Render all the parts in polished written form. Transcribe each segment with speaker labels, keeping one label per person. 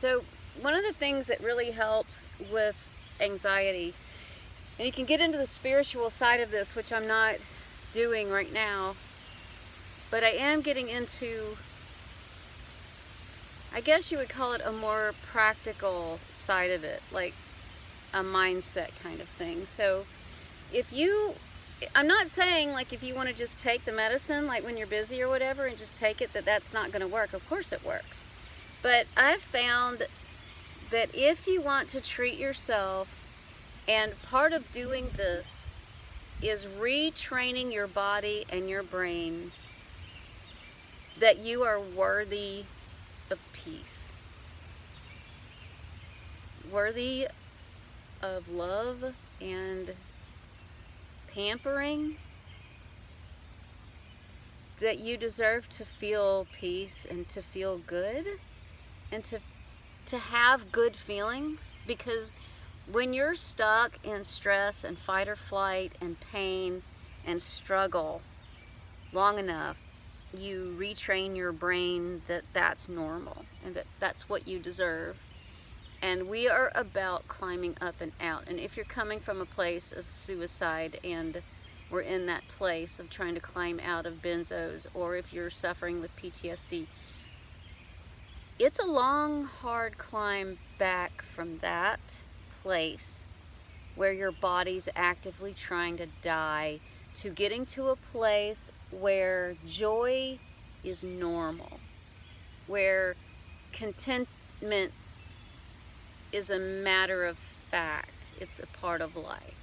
Speaker 1: So one of the things that really helps with anxiety, and you can get into the spiritual side of this, which I'm not doing right now, but I am getting into, I guess you would call it a more practical side of it, like a mindset kind of thing. So I'm not saying like if you want to just take the medicine like when you're busy or whatever and just take it, that's not going to work. Of course it works. But I've found that if you want to treat yourself, and part of doing this is retraining your body and your brain that you are worthy of peace, worthy of love and pampering, that you deserve to feel peace and to feel good and to have good feelings. Because when you're stuck in stress and fight or flight and pain and struggle long enough, you retrain your brain that that's normal and that that's what you deserve. And we are about climbing up and out. And if you're coming from a place of suicide and we're in that place of trying to climb out of benzos, or if you're suffering with PTSD, it's a long, hard climb back from that place where your body's actively trying to die to getting to a place where joy is normal, where contentment is a matter of fact. It's a part of life.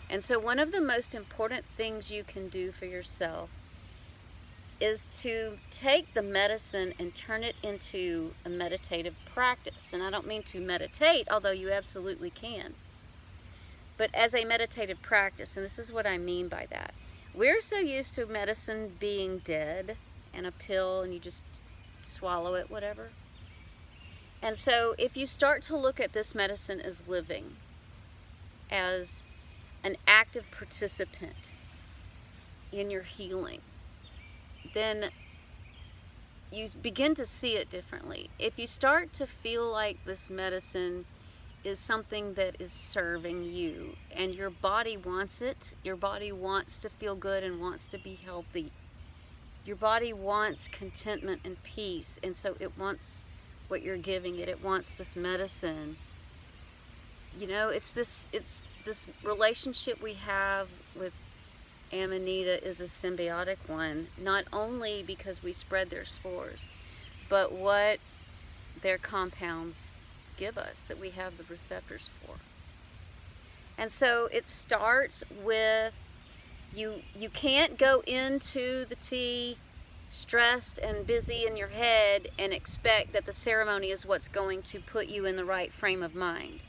Speaker 1: And so one of the most important things you can do for yourself is to take the medicine and turn it into a meditative practice. And I don't mean to meditate, although you absolutely can. But as a meditative practice, and this is what I mean by that. We're so used to medicine being dead and a pill and you just swallow it, whatever. And so if you start to look at this medicine as living, as an active participant in your healing, then you begin to see it differently. If you start to feel like this medicine is something that is serving you and your body wants it, your body wants to feel good and wants to be healthy. Your body wants contentment and peace, and so it wants what you're giving it. It wants this medicine. You know, it's this relationship we have with Amanita is a symbiotic one, not only because we spread their spores, but what their compounds give us that we have the receptors for. And so it starts with you can't go into the tea stressed and busy in your head and expect that the ceremony is what's going to put you in the right frame of mind.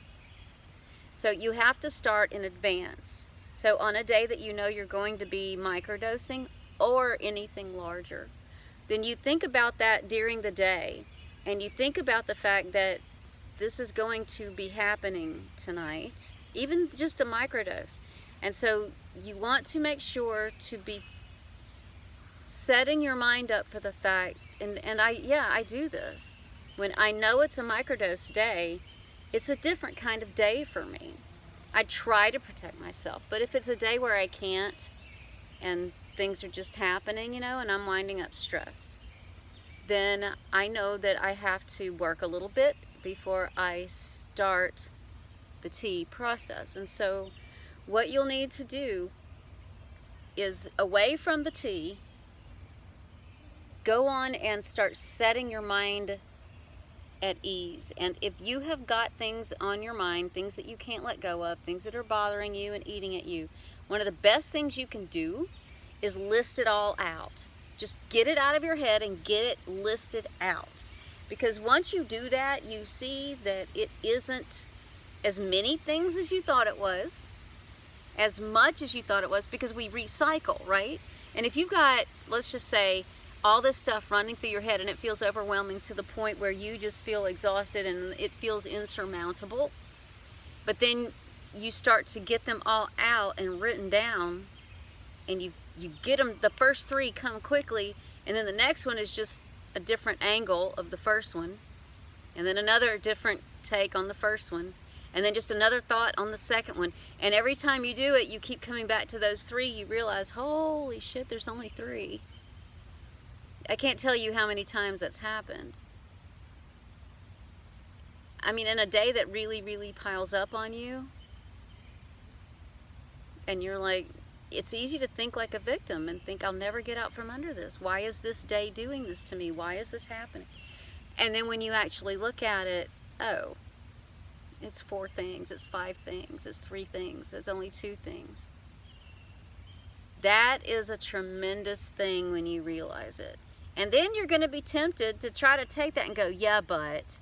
Speaker 1: So you have to start in advance. So on a day that you know you're going to be microdosing or anything larger, then you think about that during the day, and you think about the fact that this is going to be happening tonight, even just a microdose. And so you want to make sure to be setting your mind up for the fact, and I do this. When I know it's a microdose day, it's a different kind of day for me. I try to protect myself, but if it's a day where I can't and things are just happening, you know, and I'm winding up stressed, then I know that I have to work a little bit before I start the tea process. And so what you'll need to do is, away from the tea, go on and start setting your mind at ease. And if you have got things on your mind, things that you can't let go of, things that are bothering you and eating at you, one of the best things you can do is list it all out. Just get it out of your head and get it listed out. Because once you do that, you see that it isn't as many things as you thought it was, as much as you thought it was, because we recycle, right? And if you've got, let's just say, all this stuff running through your head and it feels overwhelming to the point where you just feel exhausted and it feels insurmountable, but then you start to get them all out and written down, and you get them, the first three come quickly, and then the next one is just a different angle of the first one, and then another different take on the first one, and then just another thought on the second one. And every time you do it, you keep coming back to those 3. You realize, holy shit, there's only 3. I can't tell you how many times that's happened. I mean, in a day that really, really piles up on you, and you're like, it's easy to think like a victim and think, I'll never get out from under this. Why is this day doing this to me? Why is this happening? And then when you actually look at it, oh, it's 4 things, it's 5 things, it's 3 things, it's only 2 things. That is a tremendous thing when you realize it. And then you're going to be tempted to try to take that and go, yeah, but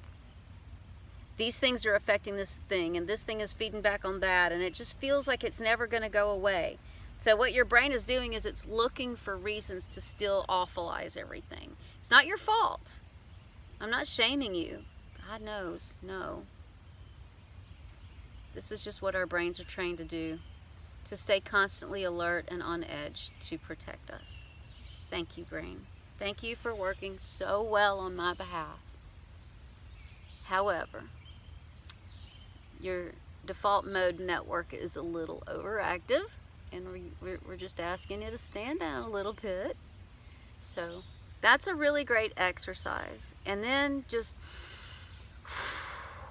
Speaker 1: these things are affecting this thing, and this thing is feeding back on that, and it just feels like it's never going to go away. So what your brain is doing is it's looking for reasons to still awfulize everything. It's not your fault. I'm not shaming you. God knows, no. This is just what our brains are trained to do, to stay constantly alert and on edge to protect us. Thank you, brain. Thank you for working so well on my behalf. However, your default mode network is a little overactive, and we're just asking you to stand down a little bit. So that's a really great exercise. And then just,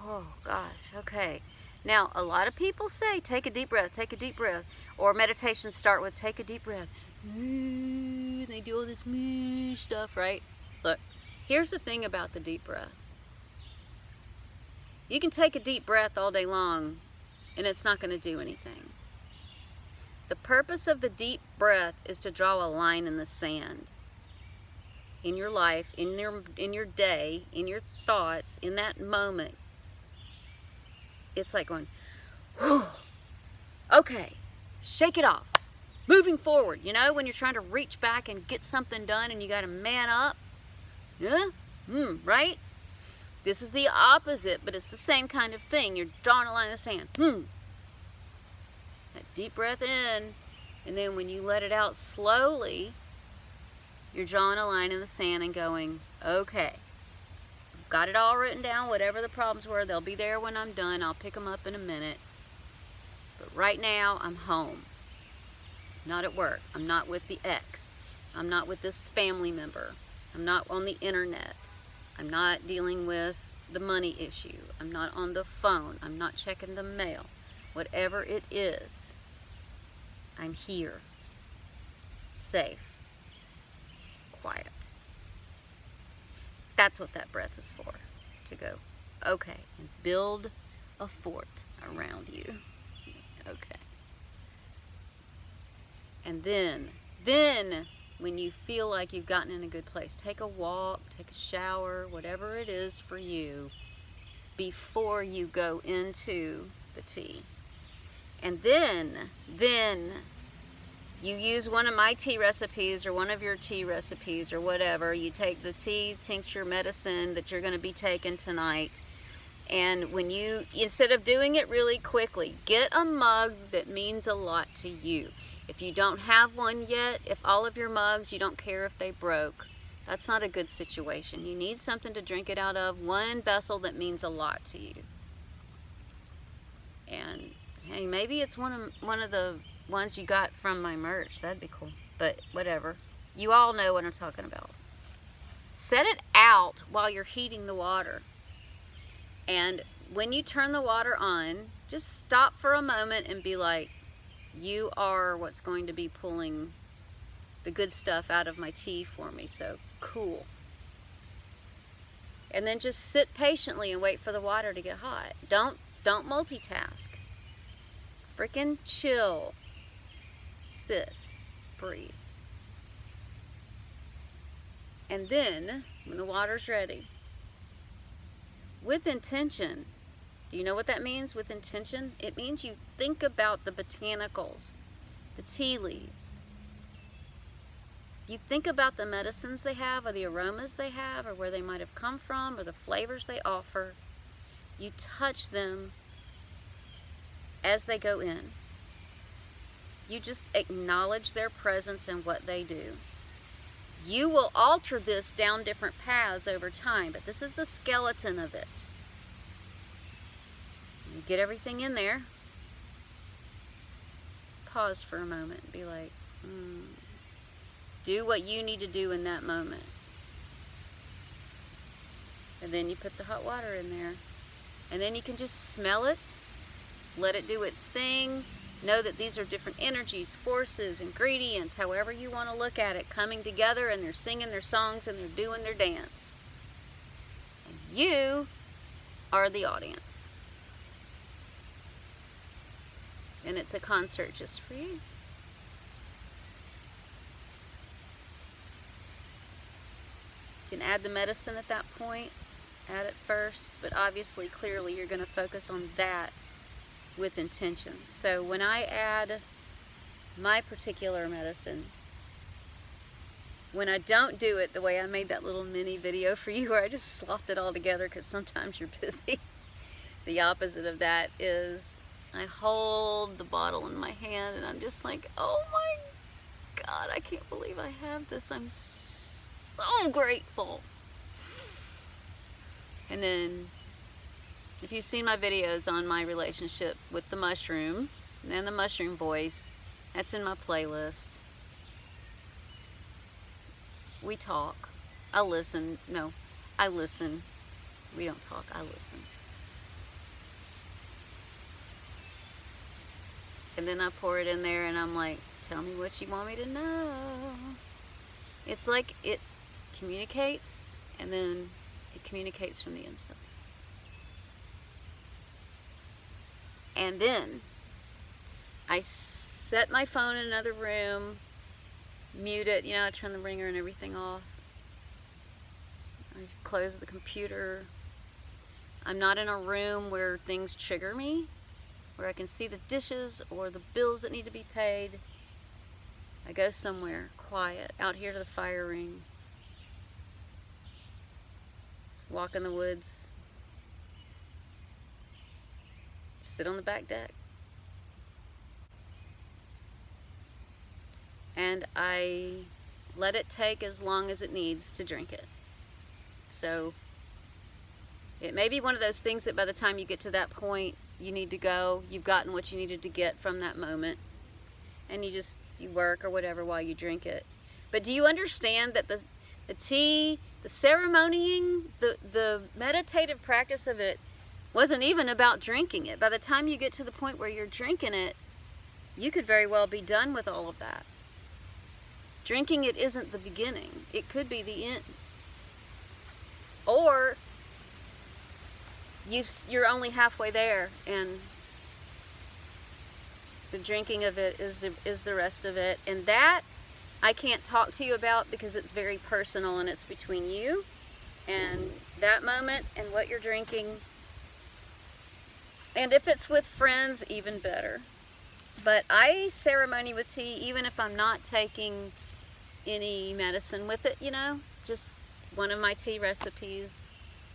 Speaker 1: oh gosh, okay. Now, a lot of people say, take a deep breath, take a deep breath. Or meditations start with, take a deep breath. They do all this stuff, right? Look, here's the thing about the deep breath. You can take a deep breath all day long, and it's not going to do anything. The purpose of the deep breath is to draw a line in the sand. In your life, in your day, in your thoughts, in that moment. It's like going, whew, okay, shake it off. Moving forward, you know, when you're trying to reach back and get something done and you got to man up. Yeah? Right? This is the opposite, but it's the same kind of thing. You're drawing a line in the sand. That deep breath in, and then when you let it out slowly, you're drawing a line in the sand and going, okay, I've got it all written down, whatever the problems were, they'll be there when I'm done. I'll pick them up in a minute. But right now, I'm home. I'm not at work. I'm not with the ex. I'm not with this family member. I'm not on the internet. I'm not dealing with the money issue. I'm not on the phone. I'm not checking the mail. Whatever it is, I'm here, safe, quiet. That's what that breath is for, to go, okay, and build a fort around you. Okay. And then when you feel like you've gotten in a good place, take a walk, take a shower, whatever it is for you, before you go into the tea. And then you use one of my tea recipes or one of your tea recipes or whatever. You take the tea tincture medicine that you're going to be taking tonight. And when you, instead of doing it really quickly, get a mug that means a lot to you. If you don't have one yet, if all of your mugs, you don't care if they broke, that's not a good situation. You need something to drink it out of, one vessel that means a lot to you. And hey, maybe it's one of the ones you got from my merch. That'd be cool. But whatever. You all know what I'm talking about. Set it out while you're heating the water. And when you turn the water on, just stop for a moment and be like, you are what's going to be pulling the good stuff out of my tea for me. So cool. And then just sit patiently and wait for the water to get hot. Don't multitask. Freaking chill. Sit. Breathe. And then, when the water's ready, with intention, do you know what that means with intention? It means you think about the botanicals, the tea leaves. You think about the medicines they have, or the aromas they have, or where they might have come from, or the flavors they offer. You touch them as they go in. You just acknowledge their presence and what they do. You will alter this down different paths over time, but this is the skeleton of it. You get everything in there. Pause for a moment and be like, do what you need to do in that moment. And then you put the hot water in there. And then you can just smell it, let it do its thing. Know that these are different energies, forces, ingredients, however you want to look at it, coming together, and they're singing their songs and they're doing their dance. And you are the audience. And it's a concert just for you. You can add the medicine at that point. Add it first, but obviously, clearly, you're going to focus on that with intention. So when I add my particular medicine, when I don't do it the way I made that little mini video for you where I just slopped it all together because sometimes you're busy, the opposite of that is I hold the bottle in my hand and I'm just like, oh my God, I can't believe I have this. I'm so grateful. And then, if you've seen my videos on my relationship with the mushroom and the mushroom voice, that's in my playlist. We talk. I listen. No, I listen. We don't talk. I listen. And then I pour it in there and I'm like, tell me what you want me to know. It's like it communicates and then it communicates from the inside. And then I set my phone in another room, mute it, you know, I turn the ringer and everything off. I close the computer. I'm not in a room where things trigger me, where I can see the dishes or the bills that need to be paid. I go somewhere quiet, out here to the fire ring. Walk in the woods. Sit on the back deck. And I let it take as long as it needs to drink it. So it may be one of those things that by the time you get to that point, you need to go, you've gotten what you needed to get from that moment, and you work or whatever while you drink it. But do you understand that the tea, the ceremonying, the meditative practice of it wasn't even about drinking it. By the time you get to the point where you're drinking it, you could very well be done with all of that. Drinking it isn't the beginning. It could be the end. Or you're only halfway there and the drinking of it is the rest of it. And that I can't talk to you about because it's very personal and it's between you and that moment and what you're drinking. And if it's with friends, even better. But I ceremony with tea even if I'm not taking any medicine with it, you know, just one of my tea recipes.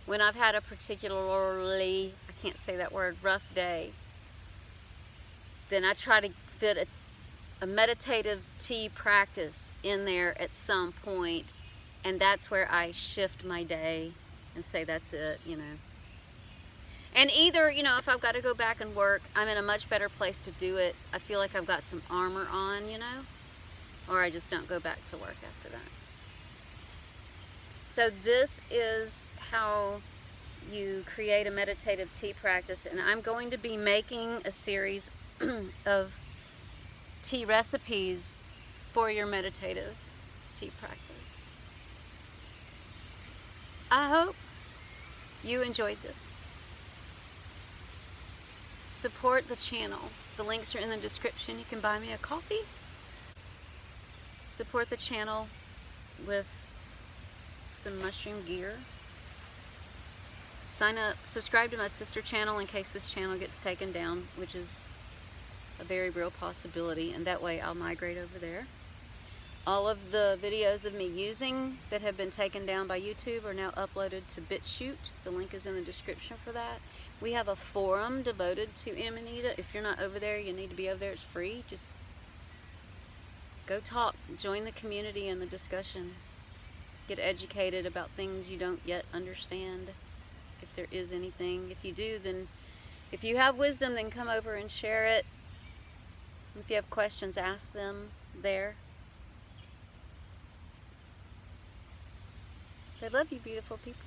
Speaker 1: When I've had a particularly, I can't say that word, rough day, then I try to fit a meditative tea practice in there at some point, and that's where I shift my day and say that's it, you know. And either, you know, if I've got to go back and work, I'm in a much better place to do it. I feel like I've got some armor on, you know, or I just don't go back to work after that. So this is how you create a meditative tea practice, and I'm going to be making a series of tea recipes for your meditative tea practice. I hope you enjoyed this. Support the channel. The links are in the description. You can buy me a coffee. Support the channel with some mushroom gear. Sign up, subscribe to my sister channel in case this channel gets taken down, which is a very real possibility, and that way I'll migrate over there. All of the videos of me using that have been taken down by YouTube are now uploaded to BitChute. The link is in the description for that. We have a forum devoted to Amanita. If you're not over there, you need to be over there. It's free. Just go talk. Join the community and the discussion. get educated about things you don't yet understand, if there is anything. If you do, then if you have wisdom, then come over and share it. If you have questions, ask them there. I love you, beautiful people.